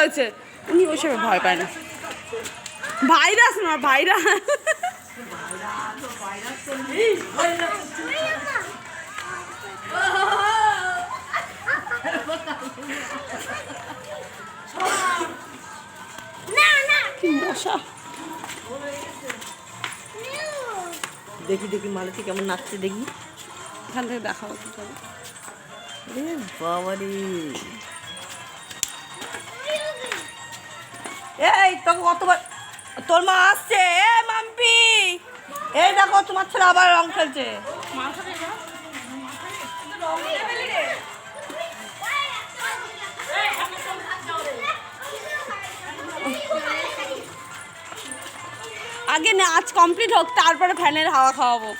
হয়েছে? উনি ওইসবে ভয় পায় না। ভাইরাস না, ভাইরাস। কি মশা! দেখি দেখি মালতী কেমন নাচছে দেখি। এখান থেকে দেখাবো কি করে। বাবারে, এই তোকে কতবার তোর মা আসছে। এ মাম্পি, এই দেখো তোমার ছেলে আবার রং খেলছে। আগে নাচ কমপ্লিট হোক, তারপরে ফ্যানের হাওয়া খাওয়াবো।